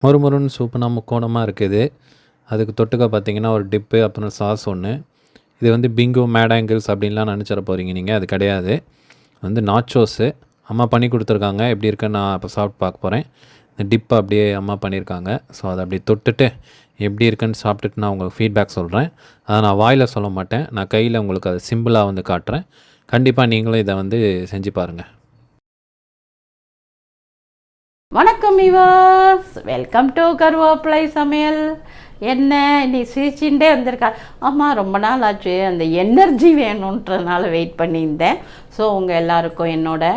மொறுமொறுன்னு சூப்பராக முக்கோணமாக இருக்குது. அதுக்கு தொட்டுக்க பார்த்தீங்கன்னா ஒரு டிப்பு, அப்புறம் சாஸ் ஒன்று. இது வந்து பிங்கோ மேடாங்கிள்ஸ் அப்படின்லாம் நினச்சிட போகிறீங்க நீங்கள். அது கிடையாது. வந்து நாச்சோஸு அம்மா பண்ணி கொடுத்துருக்காங்க. எப்படி இருக்குன்னு நான் இப்போ சாப்பிட்டு பார்க்க போகிறேன். இந்த டிப்பை அப்படியே அம்மா பண்ணியிருக்காங்க. ஸோ அதை அப்படியே தொட்டுட்டு எப்படி இருக்குன்னு சாப்பிட்டுட்டு நான் உங்களுக்கு ஃபீட்பேக் சொல்கிறேன். அதை நான் வாயில் சொல்ல மாட்டேன். நான் கையில் உங்களுக்கு அது சிம்பிளாக வந்து காட்டுறேன். கண்டிப்பாக நீங்களும் இதை வந்து செஞ்சு பாருங்கள். வணக்கம் வியூவர்ஸ், வெல்கம் டு கருவேப்பிலை சமையல். என்ன நீ சிரிச்சுட்டே வந்திருக்கா? ஆமாம், ரொம்ப நாள் ஆச்சு. அந்த எனர்ஜி வேணுன்றதுனால வெயிட் பண்ணியிருந்தேன். ஸோ உங்கள் எல்லாருக்கும் என்னோட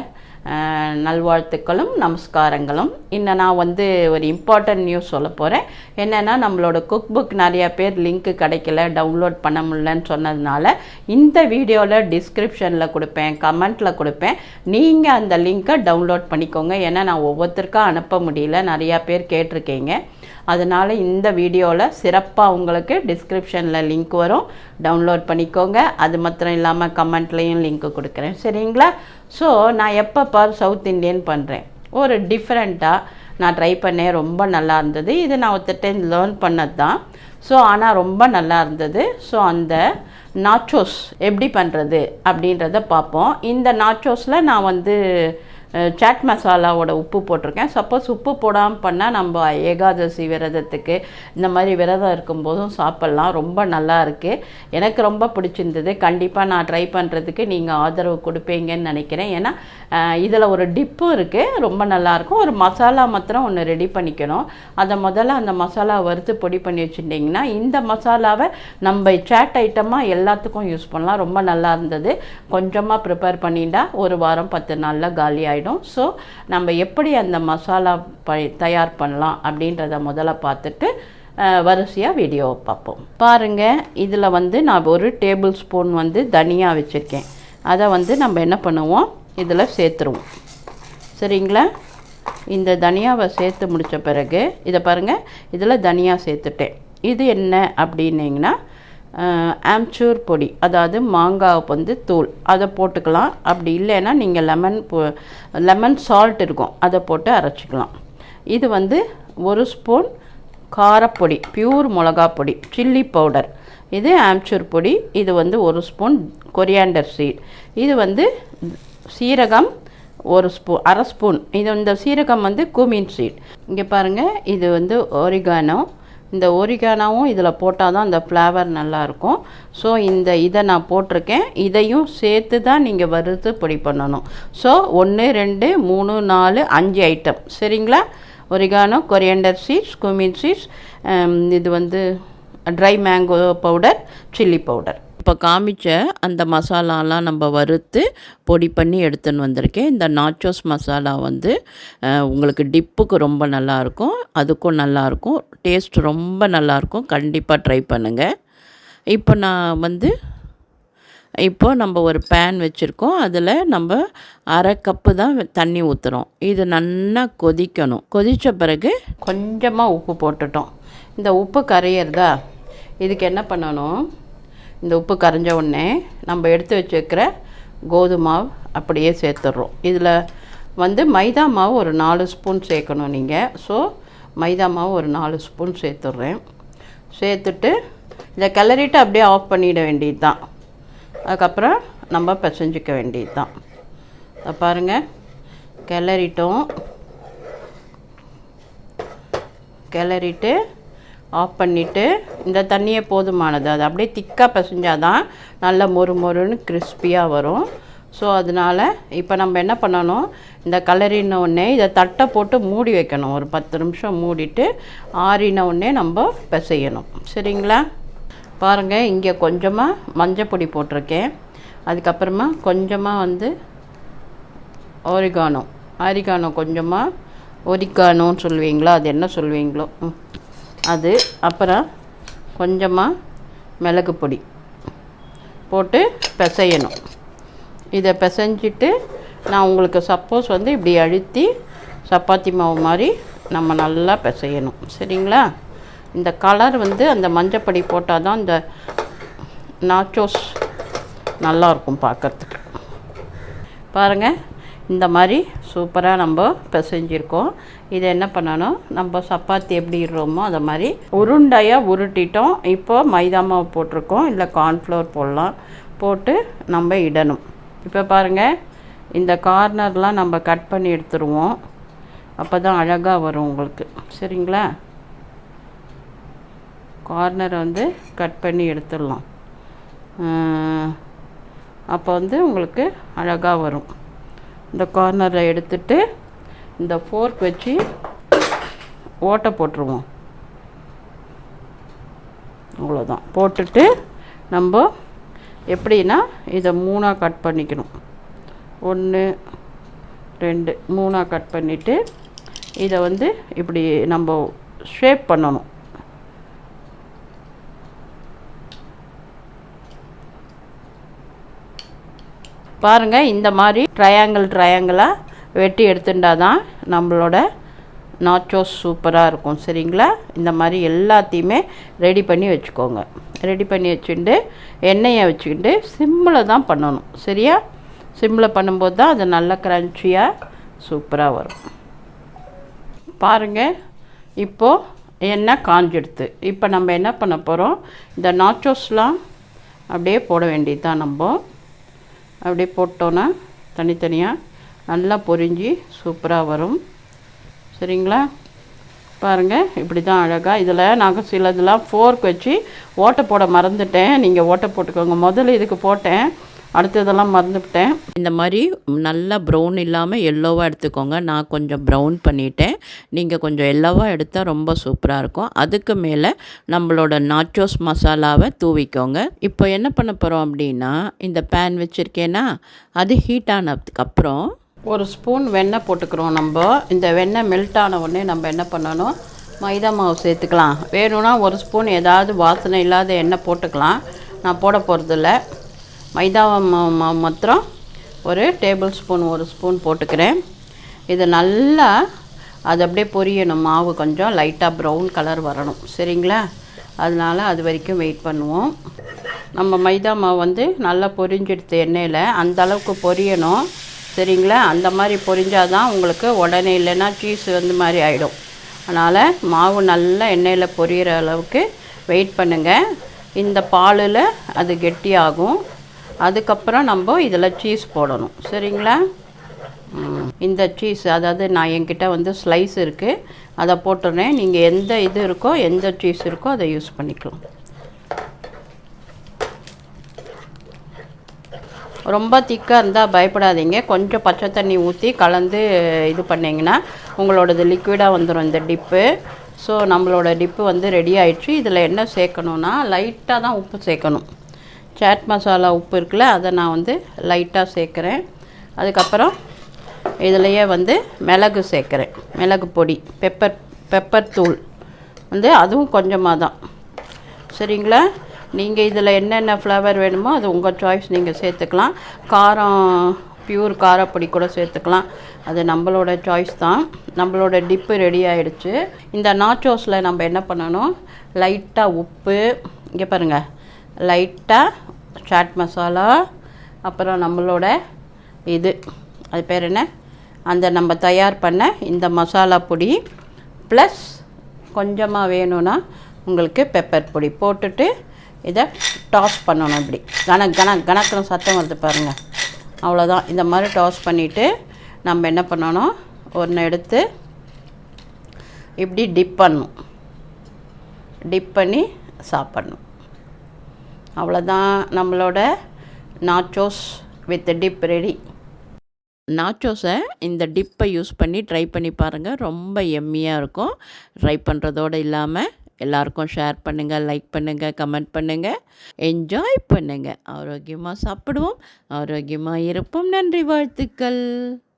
நல்வாழ்த்துக்களும் நமஸ்காரங்களும். இன்னும் நான் வந்து ஒரு இம்பார்ட்டன்ட் நியூஸ் சொல்ல போகிறேன். என்னென்னா, நம்மளோட குக் புக் நிறையா பேர் லிங்க்கு கிடைக்கல, டவுன்லோட் பண்ண முடியலன்னு சொன்னதுனால இந்த வீடியோவில் டிஸ்கிரிப்ஷனில் கொடுப்பேன், கமெண்ட்டில் கொடுப்பேன். நீங்கள் அந்த லிங்க்கை டவுன்லோட் பண்ணிக்கோங்க. ஏன்னா நான் ஒவ்வொருத்தருக்கும் அனுப்ப முடியல, நிறையா பேர் கேட்டிருக்கீங்க. அதனால் இந்த வீடியோவில் சிறப்பாக உங்களுக்கு டிஸ்கிரிப்ஷனில் லிங்க் வரும், டவுன்லோட் பண்ணிக்கோங்க. அது மாத்திரம் இல்லாமல் கமெண்ட்லேயும் லிங்க்கு கொடுக்குறேன், சரிங்களா? ஸோ நான் எப்போ சவுத் இண்டியன் பண்ணுறேன், ஒரு டிஃப்ரெண்ட்டாக நான் ட்ரை பண்ணேன். ரொம்ப நல்லா இருந்தது. இது நான் ஒருத்தர் லேர்ன் பண்ணது தான். ஸோ ஆனால் ரொம்ப நல்லா இருந்தது. ஸோ அந்த நாச்சோஸ் எப்படி பண்ணுறது அப்படின்றத பார்ப்போம். இந்த நாச்சோஸில் நான் வந்து சாட் மசாலாவோட உப்பு போட்டிருக்கேன். சப்போஸ் உப்பு போடாமல் பண்ணால் நம்ம ஏகாதசி விரதத்துக்கு இந்த மாதிரி விரதம் இருக்கும்போதும் சாப்பிட்லாம். ரொம்ப நல்லா இருக்குது, எனக்கு ரொம்ப பிடிச்சிருந்தது. கண்டிப்பாக நான் ட்ரை பண்ணுறதுக்கு நீங்கள் ஆதரவு கொடுப்பீங்கன்னு நினைக்கிறேன். ஏன்னா இதில் ஒரு டிப்பும் இருக்குது, ரொம்ப நல்லாயிருக்கும். ஒரு மசாலா மாத்திரம் ஒன்று ரெடி பண்ணிக்கணும். அதை முதல்ல அந்த மசாலா வறுத்து பொடி பண்ணி வச்சுட்டிங்கன்னா இந்த மசாலாவை நம்ம சாட் ஐட்டமாக எல்லாத்துக்கும் யூஸ் பண்ணலாம். ரொம்ப நல்லா இருந்தது. கொஞ்சமாக ப்ரிப்பேர் பண்ணிட்டா ஒரு வாரம் 10 நாளில் காலி ஆகிடும். ஸோ நம்ம எப்படி அந்த மசாலா தயார் பண்ணலாம் அப்படின்றத முதல்ல பார்த்துட்டு வரிசையாக வீடியோவை பார்ப்போம். பாருங்கள், இதில் வந்து நான் ஒரு டேபிள் ஸ்பூன் வந்து தனியா வச்சுருக்கேன். அதை வந்து நம்ம என்ன பண்ணுவோம், இதில் சேர்த்துருவோம், சரிங்களா? இந்த தனியாவை சேர்த்து முடித்த பிறகு இதை பாருங்கள், இதில் தனியா சேர்த்துட்டேன். இது என்ன அப்படின்னீங்கன்னா ஆம்ச்சூர் பொடி, அதாவது மாங்காய் வந்து தூள், அதை போட்டுக்கலாம். அப்படி இல்லைன்னா நீங்கள் லெமன் சால்ட் இருக்கும், அதை போட்டு அரைச்சிக்கலாம். இது வந்து 1 ஸ்பூன் காரப்பொடி, பியூர் மிளகா பொடி, சில்லி பவுடர். இது ஆம்ச்சூர் பொடி. இது வந்து 1 ஸ்பூன் கொரியாண்டர் சீட். இது வந்து சீரகம் 1 ஸ்பூன், அரை ஸ்பூன். இது இந்த சீரகம் வந்து குமின் சீட். இங்கே பாருங்கள், இது வந்து ஒரிகானோ. இந்த ஒரிகானாவும் இதில் போட்டால் தான் அந்த ஃப்ளேவர் நல்லாயிருக்கும். ஸோ இதை நான் போட்டிருக்கேன். இதையும் சேர்த்து தான் நீங்கள் வறுத்து பொடி பண்ணணும். ஸோ 1 2 3 4 5 ஐட்டம், சரிங்களா? Oregano, coriander seeds, cumin seeds, இது வந்து dry mango powder, chilli powder. இப்போ காமிச்ச அந்த மசாலாலாம் நம்ம வறுத்து பொடி பண்ணி எடுத்துன்னு வந்திருக்கேன். இந்த நாச்சோஸ் மசாலா வந்து உங்களுக்கு டிப்புக்கு ரொம்ப நல்லாயிருக்கும், அதுக்கும் நல்லாயிருக்கும், டேஸ்ட் ரொம்ப நல்லாயிருக்கும். கண்டிப்பாக ட்ரை பண்ணுங்கள். இப்போ நான் வந்து நம்ம ஒரு பேன் வச்சுருக்கோம். அதில் நம்ம அரை கப்பு தான் தண்ணி ஊற்றுறோம். இது நல்லா கொதிக்கணும். கொதித்த பிறகு கொஞ்சமாக உப்பு போட்டுட்டோம். இந்த உப்பு கரையிறதா, இதுக்கு என்ன பண்ணணும், இந்த உப்பு கரைஞ்ச உடனே நம்ம எடுத்து வச்சுருக்கிற கோதுமை மாவு அப்படியே சேர்த்துட்றோம். இதில் வந்து மைதா மாவு ஒரு 4 ஸ்பூன் சேர்க்கணும் நீங்கள். ஸோ மைதா மாவு ஒரு 4 ஸ்பூன் சேர்த்துட்றேன். சேர்த்துட்டு இதை கிளறிட்டு அப்படியே ஆஃப் பண்ணிட வேண்டியது தான். அதுக்கப்புறம் நம்ம பிசைஞ்சிக்க வேண்டியது தான். அதை பாருங்கள், கிளறிட்டு ஆஃப் பண்ணிவிட்டு இந்த தண்ணியே போதுமானது. அது அப்படியே திக்காக பிசைஞ்சால் தான் நல்ல மொறுன்னு கிறிஸ்பியாக வரும். ஸோ அதனால் இப்போ நம்ம என்ன பண்ணணும், இந்த கலரின உடனே இதை தட்டை போட்டு மூடி வைக்கணும். ஒரு 10 நிமிஷம் மூடிட்டு ஆறின உடனே நம்ம பிசையணும், சரிங்களா? பாருங்கள், இங்கே கொஞ்சமாக மஞ்சள் பொடி போட்டிருக்கேன். அதுக்கப்புறமா கொஞ்சமாக வந்து ஆரிகானோ கொஞ்சமாக, ஒரிகானோன்னு சொல்லுவீங்களா, அது என்ன சொல்லுவீங்களோ அது. அப்புறம் கொஞ்சமாக மிளகு பொடி போட்டு பிசையணும். இதை பிசைஞ்சிட்டு நான் உங்களுக்கு சப்போஸ் வந்து இப்படி அழுத்தி சப்பாத்தி மாவு மாதிரி நம்ம நல்லா பிசையணும், சரிங்களா? இந்த கலர் வந்து அந்த மஞ்சப்பொடி போட்டால் தான் இந்த நாச்சோஸ் நல்லாயிருக்கும் பார்க்குறதுக்கு. பாருங்கள், இந்த மாதிரி சூப்பராக நம்ம பிசைஞ்சிருக்கோம். இதை என்ன பண்ணணும், நம்ம சப்பாத்தி எப்படி இடுறோமோ அதை மாதிரி உருண்டையாக உருட்டிட்டோம். இப்போ மைதா மாவு போட்டிருக்கோம், இல்லை கார்ன்ஃப்ளவர் போடலாம், போட்டு நம்ம இடணும். இப்போ பாருங்கள், இந்த கார்னர்லாம் நம்ம கட் பண்ணி எடுத்துருவோம். அப்போ தான் அழகாக வரும் உங்களுக்கு. சரிங்களா? கார்னரை வந்து கட் பண்ணி எடுத்துடலாம். அப்போ வந்து உங்களுக்கு அழகாக வரும். இந்த கார்னரை எடுத்துட்டு இந்த ஃபோர்க் வச்சு ஓட்டை போட்டுருவோம். அவ்வளோதான். போட்டுட்டு நம்ம எப்படின்னா இதை 3ஆக கட் பண்ணிக்கணும். 1 2 3ஆக கட் பண்ணிவிட்டு இதை வந்து இப்படி நம்ம ஷேப் பண்ணணும். பாருங்கள், இந்த மாதிரி ட்ரையாங்கிளாக வெட்டி எடுத்துட்டா தான் நம்மளோட நாச்சோஸ் சூப்பராக இருக்கும். சரிங்களா? இந்த மாதிரி எல்லாத்தையுமே ரெடி பண்ணி வச்சுக்கோங்க. ரெடி பண்ணி வச்சுட்டு எண்ணெயை வச்சுக்கிட்டு சிம்மில் தான் பண்ணணும். சரியா? சிம்மில் பண்ணும்போது தான் அது நல்ல க்ரன்ச்சியாக சூப்பராக வரும். பாருங்கள், இப்போது எண்ணெய் காஞ்சிடுது. இப்போ நம்ம என்ன பண்ண போகிறோம், இந்த நாச்சோஸ்லாம் அப்படியே போட வேண்டியது தான். நம்ம அப்படியே போட்டோன்னா தனித்தனியாக நல்லா பொரிஞ்சு சூப்பராக வரும். சரிங்களா? பாருங்கள், இப்படி தான் அழகாக. இதில் நாங்கள் சிலதெல்லாம் ஃபோர்க் வச்சு ஓட்டை போட மறந்துட்டேன். நீங்கள் ஓட்டை போட்டுக்கோங்க. முதல்ல இதுக்கு போட்டேன், அடுத்ததெல்லாம் மறந்துவிட்டேன். இந்த மாதிரி நல்லா ப்ரௌன் இல்லாமல் எல்லோவாக எடுத்துக்கோங்க. நான் கொஞ்சம் ப்ரௌன் பண்ணிட்டேன். நீங்கள் கொஞ்சம் எல்லோவாக எடுத்தால் ரொம்ப சூப்பராக இருக்கும். அதுக்கு மேலே நம்மளோட நாச்சோஸ் மசாலாவை தூவிக்கோங்க. இப்போ என்ன பண்ண போகிறோம் அப்படின்னா, இந்த பேன் வச்சுருக்கேன்னா அது ஹீட் ஆனதுக்கப்புறம் 1 ஸ்பூன் வெண்ணெய் போட்டுக்கிறோம். நம்ம இந்த வெண்ணெய் மெல்ட் ஆன உடனே நம்ம என்ன பண்ணணும், மைதா மாவு சேர்த்துக்கலாம். வேணும்னா 1 ஸ்பூன் ஏதாவது வாசனை இல்லாத எண்ணெய் போட்டுக்கலாம். நான் போட போகிறதில்ல. மைதா மாவு மாத்திரம் 1 டேபிள் ஸ்பூன் 1 ஸ்பூன் போட்டுக்கிறேன். இது நல்லா அது அப்படியே பொரியணும். மாவு கொஞ்சம் லைட்டாக ப்ரௌன் கலர் வரணும். சரிங்களா? அதனால் அது வரைக்கும் வெயிட் பண்ணுவோம். நம்ம மைதா மாவு வந்து நல்லா பொரிஞ்செடுத்த எண்ணெயில் அந்த அளவுக்கு பொரியணும். சரிங்களா? அந்த மாதிரி பொரிஞ்சால் தான் உங்களுக்கு உடனே, இல்லைன்னா சீஸ் வந்து மாதிரி ஆகிடும். அதனால் மாவு நல்லா எண்ணெயில் பொரியிற அளவுக்கு வெயிட் பண்ணுங்கள். இந்த பாலில் அது கெட்டியாகும். அதுக்கப்புறம் நம்ம இதில் சீஸ் போடணும். சரிங்களா? இந்த சீஸ், அதாவது நான் என்கிட்ட வந்து ஸ்லைஸ் இருக்குது, அதை போட்டுறேன். நீங்கள் எந்த இது இருக்கோ, எந்த சீஸ் இருக்கோ அதை யூஸ் பண்ணிக்கலாம். ரொம்ப திக்காக இருந்தால் பயப்படாதீங்க. கொஞ்சம் பச்சை தண்ணி ஊற்றி கலந்து இது பண்ணிங்கன்னா உங்களோடது லிக்விடாக வந்துடும் இந்த டிப்பு. ஸோ நம்மளோட டிப்பு வந்து ரெடி ஆயிடுச்சு. இதில் என்ன சேர்க்கணுன்னா, லைட்டாக தான் உப்பு சேர்க்கணும். சாட் மசாலா உப்பு இருக்குல்ல, அதை நான் வந்து லைட்டாக சேர்க்குறேன். அதுக்கப்புறம் இதிலையே வந்து மிளகு சேர்க்குறேன். மிளகு பொடி, பெப்பர் தூள் வந்து அதுவும் கொஞ்சமாக தான். சரிங்களா? நீங்கள் இதில் என்னென்ன ஃப்ளேவர் வேணுமோ அது உங்கள் சாய்ஸ், நீங்கள் சேர்த்துக்கலாம். காரம், பியூர் காரப்பொடி கூட சேர்த்துக்கலாம். அது நம்மளோட சாய்ஸ் தான். நம்மளோட டிப்பு ரெடி ஆகிடுச்சு. இந்த நாச்சோஸில் நம்ம என்ன பண்ணணும், லைட்டாக உப்பு, இங்கே பாருங்கள், லைட்டாக சாட் மசாலா, அப்புறம் நம்மளோட இது அது பேர் என்ன, அந்த நம்ம தயார் பண்ண இந்த மசாலா பொடி, ப்ளஸ் கொஞ்சமாக வேணும்னா உங்களுக்கு பெப்பர் பொடி போட்டுட்டு இதை டாஸ் பண்ணணும். இப்படி கணக்குன்னு சத்தம் வருது பாருங்கள். அவ்வளோதான். இந்த மாதிரி டாஸ் பண்ணிவிட்டு நம்ம என்ன பண்ணணும், ஒன்று எடுத்து இப்படி டிப் பண்ணணும். டிப் பண்ணி சாப்பிட்ணும். அவ்வளோதான், நம்மளோட நாச்சோஸ் வித் டிப் ரெடி. நாச்சோஸை இந்த டிப்பை யூஸ் பண்ணி ட்ரை பண்ணி பாருங்கள். ரொம்ப எம்மியாக இருக்கும். ட்ரை பண்ணுறதோடு இல்லாமல் எல்லாருக்கும் ஷேர் பண்ணுங்கள், லைக் பண்ணுங்கள், கமெண்ட் பண்ணுங்கள், என்ஜாய் பண்ணுங்கள். ஆரோக்கியமாக சாப்பிடுவோம், ஆரோக்கியமாக இருப்போம். நன்றி, வாழ்த்துக்கள்.